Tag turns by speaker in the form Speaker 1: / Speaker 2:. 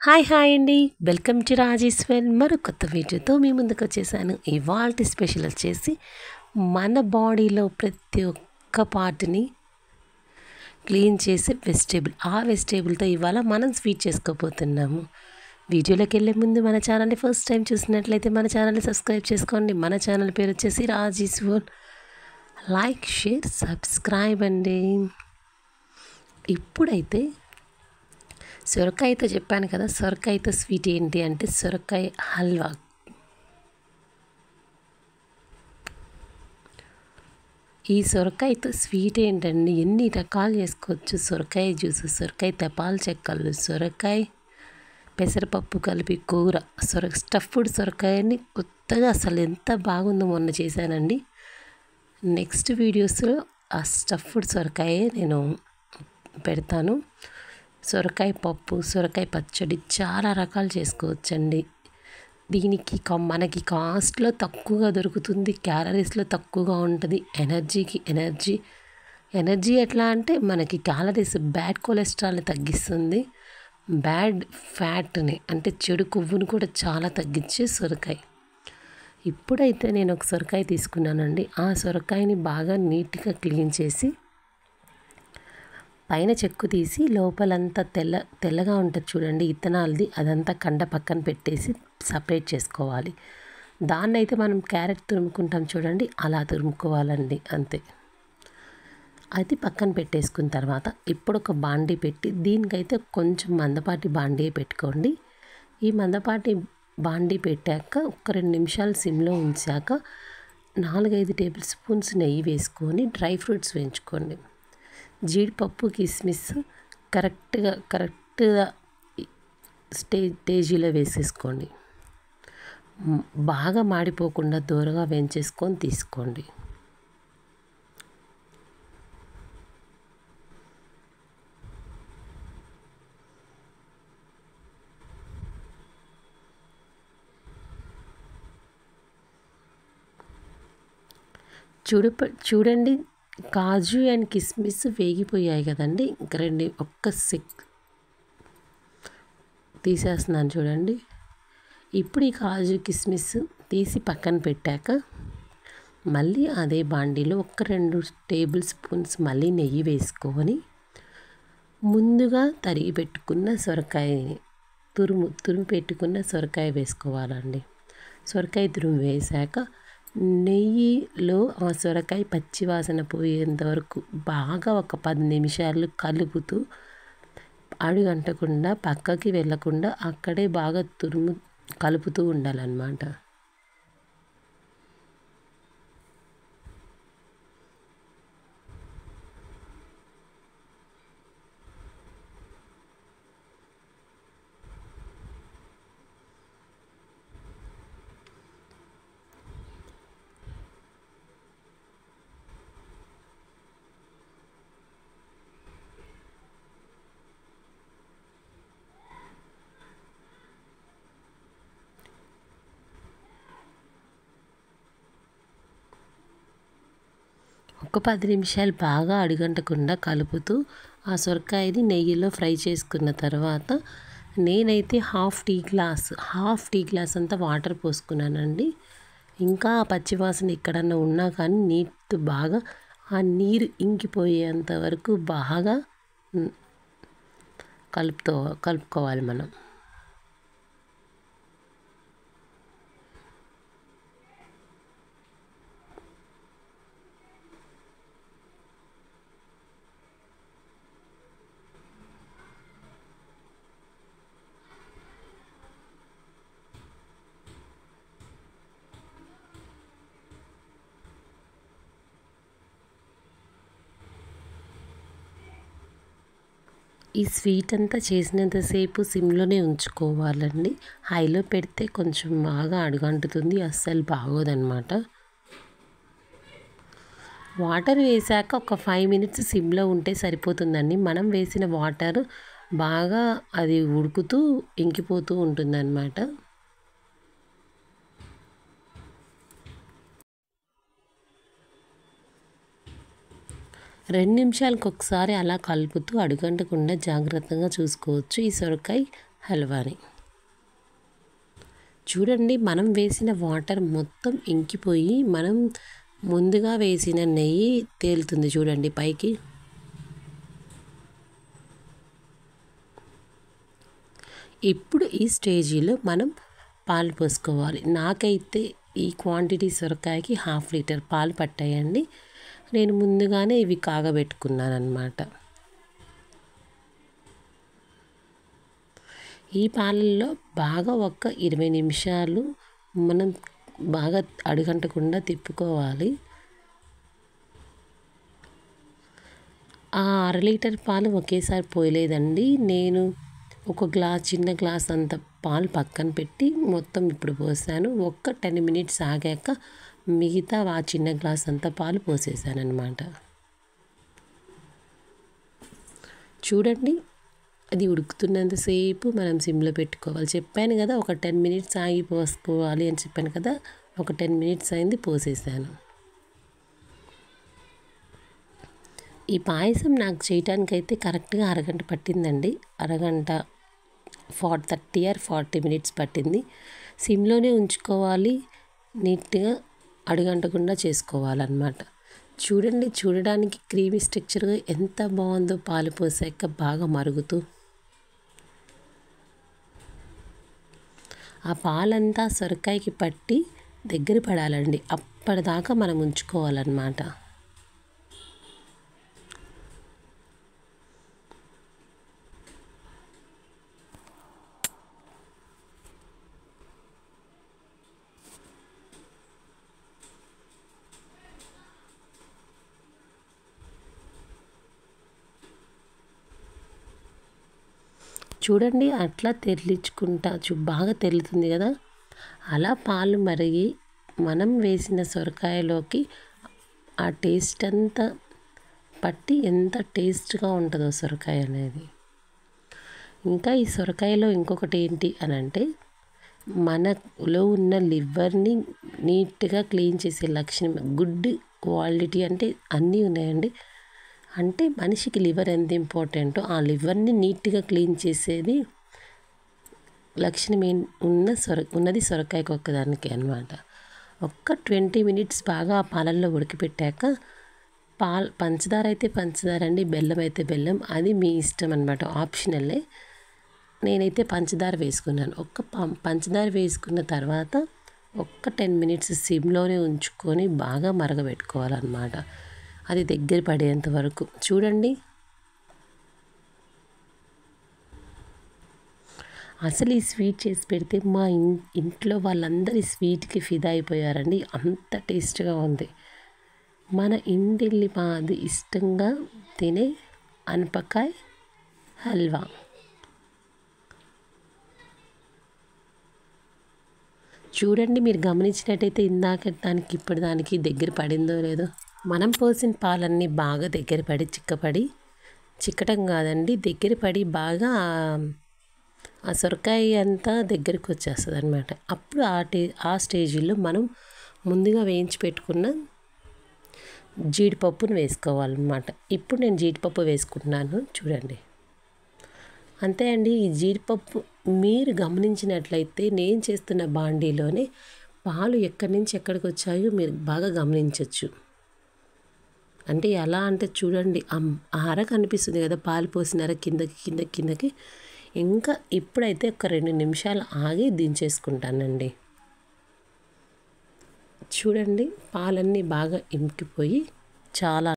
Speaker 1: Hi అండి. Welcome to Rajeshwar. మరో కొత్త వీడియోతో మీ ముందుకు వచ్చేసాను. ఇవాల్టి స్పెషల్ వచ్చేసి మన బాడీలో ప్రతి ఒక్క పార్ట్ని క్లీన్ చేసే వెజిటేబుల్. ఆ వెజిటేబుల్తో ఇవాళ మనం స్వీట్ చేసుకోబోతున్నాము. వీడియోలోకి వెళ్ళే ముందు మన ఛానల్ని ఫస్ట్ టైం చూసినట్లయితే మన ఛానల్ని సబ్స్క్రైబ్ చేసుకోండి. మన ఛానల్ పేరు వచ్చేసి రాజేశ్వర్. లైక్, షేర్, సబ్స్క్రైబ్ అండి. ఇప్పుడైతే సొరకాయతో చెప్పాను కదా, సొరకాయతో స్వీట్ ఏంటి అంటే సొరకాయ హల్వా. ఈ సొరకాయతో స్వీట్ ఏంటండి, ఎన్ని రకాలు చేసుకోవచ్చు. సొరకాయ జ్యూస్, సొరకాయ తపాల చెక్కలు, సొరకాయ పెసరపప్పు కలిపి కూర, స్టఫ్డ్ సొరకాయని కొత్తగా అసలు ఎంత బాగుందో మొన్న చేశానండి. నెక్స్ట్ వీడియోస్లో ఆ స్టఫ్డ్ సొరకాయ నేను పెడతాను. సొరకాయ పప్పు, సొరకాయ పచ్చడి చాలా రకాలు చేసుకోవచ్చండి. దీనికి మనకి కాస్ట్లో తక్కువగా దొరుకుతుంది, క్యాలరీస్లో తక్కువగా ఉంటుంది. ఎనర్జీ ఎట్లా అంటే మనకి క్యాలరీస్, బ్యాడ్ కొలెస్ట్రాల్ని తగ్గిస్తుంది, బ్యాడ్ ఫ్యాట్ని అంటే చెడు కొవ్వుని కూడా చాలా తగ్గించే సొరకాయ. ఇప్పుడైతే నేను ఒక సొరకాయ తీసుకున్నానండి. ఆ సొరకాయని బాగా నీట్గా క్లీన్ చేసి పైన చెక్కు తీసి లోపలంతా తెల్లగా ఉంటుంది చూడండి, ఇత్తనాలది, అదంతా కండ పక్కన పెట్టేసి సపరేట్ చేసుకోవాలి. దాన్ని అయితే మనం క్యారెట్ తురుముకుంటాం చూడండి, అలా తురుముకోవాలండి, అంతే. అది పక్కన పెట్టేసుకున్న తర్వాత ఇప్పుడు ఒక బాండీ పెట్టి, దీనికైతే కొంచెం మందపాటి బాండీ పెట్టుకోండి. ఈ మందపాటి బాండీ పెట్టాక ఒక 2 నిమిషాలు సిమ్లో ఉంచాక 4-5 టేబుల్ స్పూన్స్ నెయ్యి వేసుకొని డ్రై ఫ్రూట్స్ వేయించుకోండి. జీడిపప్పు, కిస్మిస్ కరెక్ట్గా స్టేజీలో వేసేసుకోండి. బాగా మాడిపోకుండా దూరగా వేయించేసుకొని తీసుకోండి. చూడండి, కాజు అండ్ కిస్మిస్ వేగిపోయాయి కదండి. ఇంక ఒక్క తీసేస్తున్నాను చూడండి. ఇప్పుడు ఈ కాజు కిస్మిస్ తీసి పక్కన పెట్టాక మళ్ళీ అదే బాండీలో ఒక 2 టేబుల్ స్పూన్స్ మళ్ళీ నెయ్యి వేసుకొని ముందుగా తరిగి పెట్టుకున్న సొరకాయ, తురుము పెట్టుకున్న సొరకాయ వేసుకోవాలండి. సొరకాయ తురుము వేసాక నెయ్యిలో ఆ సొరకాయ పచ్చివాసన పోయేంత వరకు బాగా ఒక 10 నిమిషాలు కలుపుతూ, అడుగంటకుండా పక్కకి వెళ్ళకుండా అక్కడే బాగా కలుపుతూ ఉండాలన్నమాట. ఒక 10 నిమిషాలు బాగా అడుగంటకుండా కలుపుతూ ఆ సొరకాయని నెయ్యిలో ఫ్రై చేసుకున్న తర్వాత నేనైతే హాఫ్ టీ గ్లాస్ అంతా వాటర్ పోసుకున్నానండి. ఇంకా ఆ పచ్చివాసన ఎక్కడన్నా ఉన్నా కానీ నీట్ బాగా ఆ నీరు ఇంకిపోయేంత వరకు బాగా కలుపుకోవాలి మనం. ఈ స్వీట్ అంతా చేసినంతసేపు సిమ్లోనే ఉంచుకోవాలండి. హైలో పెడితే కొంచెం బాగా అడుగంటుతుంది, అస్సలు బాగోదన్నమాట. వాటర్ వేసాక ఒక 5 మినిట్స్ సిమ్లో ఉంటే సరిపోతుందండి. మనం వేసిన వాటర్ బాగా అది ఉడుకుతూ ఇంకిపోతూ ఉంటుందన్నమాట. 2 నిమిషాలకు ఒకసారి అలా కలుపుతూ అడుగంటకుండా జాగ్రత్తగా చూసుకోవచ్చు. ఈ సొరకాయ హల్వాని. చూడండి మనం వేసిన వాటర్ మొత్తం ఇంకిపోయి మనం ముందుగా వేసిన నెయ్యి తేలుతుంది చూడండి పైకి. ఇప్పుడు ఈ స్టేజీలో మనం పాలు పోసుకోవాలి. నాకైతే ఈ క్వాంటిటీ సొరకాయకి 1/2 లీటర్ పాలు పట్టాయండి. నేను ముందుగానే ఇవి కాగబెట్టుకున్నాను అన్నమాట. ఈ పాలల్లో బాగా ఒక 20 నిమిషాలు మనం బాగా అడుగంటకుండా తిప్పుకోవాలి. ఆ 1/2 లీటర్ పాలు ఒకేసారి పోయలేదండి. నేను ఒక చిన్న గ్లాస్ అంత పాలు పక్కన పెట్టి మొత్తం ఇప్పుడు పోసాను. ఒక్క 10 మినిట్స్ ఆగాక మిగతా ఆ చిన్న గ్లాస్ అంత పాలు పోసేసాను అన్నమాట. చూడండి అది ఉడుకుతున్నంతసేపు మనం సిమ్లో పెట్టుకోవాలి. చెప్పాను కదా ఒక 10 మినిట్స్ ఆగి పోసుకోవాలి అని చెప్పాను కదా. ఒక 10 మినిట్స్ అయింది, పోసేసాను. ఈ పాయసం నాకు చేయటానికైతే కరెక్ట్గా అరగంట పట్టిందండి. అరగంట 30 or 40 మినిట్స్ పట్టింది. సిమ్లోనే ఉంచుకోవాలి, నీట్గా అడుగంటకుండా చేసుకోవాలన్నమాట. చూడండి, చూడడానికి క్రీమీ స్ట్రక్చర్గా ఎంత బాగుందో పాలు పోసాక బాగా మరుగుతూ. ఆ పాలంతా సొరకాయకి పట్టి దగ్గర పడాలండి. అప్పటిదాకా మనం ఉంచుకోవాలన్నమాట. చూడండి అట్లా తెరలించుకుంటా బాగా తెరులుతుంది కదా. అలా పాలు మరిగి మనం వేసిన సొరకాయలోకి ఆ టేస్ట్ అంతా పట్టి ఎంత టేస్ట్గా ఉంటుందో సొరకాయ అనేది. ఇంకా ఈ సొరకాయలో ఇంకొకటి ఏంటి అని అంటే, మనలో ఉన్న లివర్ని నీట్గా క్లీన్ చేసే లక్షణం, గుడ్ క్వాలిటీ అంటే అన్నీ ఉన్నాయండి. అంటే మనిషికి లివర్ ఎంత ఇంపార్టెంటో ఆ లివర్ని నీట్గా క్లీన్ చేసేది లక్షణం ఉన్నది సొరకాయకు ఒక్కదానికి అన్నమాట. ఒక్క 20 మినిట్స్ బాగా ఆ పాలల్లో ఉడికిపెట్టాక పంచదార అయితే పంచదార అండి, బెల్లం అయితే బెల్లం, అది మీ ఇష్టం అన్నమాట, ఆప్షనల్లే. నేనైతే పంచదార వేసుకున్నాను. పంచదార వేసుకున్న తర్వాత ఒక్క 10 మినిట్స్ సిమ్లోనే ఉంచుకొని బాగా మరగబెట్టుకోవాలన్నమాట. అది దగ్గర పడేంత వరకు. చూడండి అసలు ఈ స్వీట్ చేసి పెడితే మా ఇంట్లో వాళ్ళందరి స్వీట్కి ఫిదా అయిపోయారండి. అంత టేస్ట్గా ఉంది. మన ఇంటిల్లి పాది ఇష్టంగా తినే అనపకాయ హల్వా. చూడండి మీరు గమనించినట్టయితే ఇందాక దానికి ఇప్పుడు దానికి దగ్గర పడిందో లేదో. మనం పోసిన పాలన్నీ బాగా దగ్గర పడి చిక్కటం కాదండి, దగ్గర పడి బాగా ఆ సొరకాయ అంతా దగ్గరికి వచ్చేస్తుంది అన్నమాట. అప్పుడు ఆ స్టేజీలో మనం ముందుగా వేయించి పెట్టుకున్న జీడిపప్పును వేసుకోవాలన్నమాట. ఇప్పుడు నేను జీడిపప్పు వేసుకుంటున్నాను చూడండి. అంతే అండి. ఈ జీడిపప్పు మీరు గమనించినట్లయితే నేను చేస్తున్న బాండీలోనే పాలు ఎక్కడి నుంచి ఎక్కడికి వచ్చాయో మీరు బాగా గమనించవచ్చు. అంటే ఎలా అంటే చూడండి, అర కనిపిస్తుంది కదా, పాలు పోసినార కిందకి. ఇంకా ఇప్పుడైతే ఒక 2 నిమిషాలు ఆగి దించేసుకుంటానండి. చూడండి పాలన్నీ బాగా ఇంకిపోయి చాలా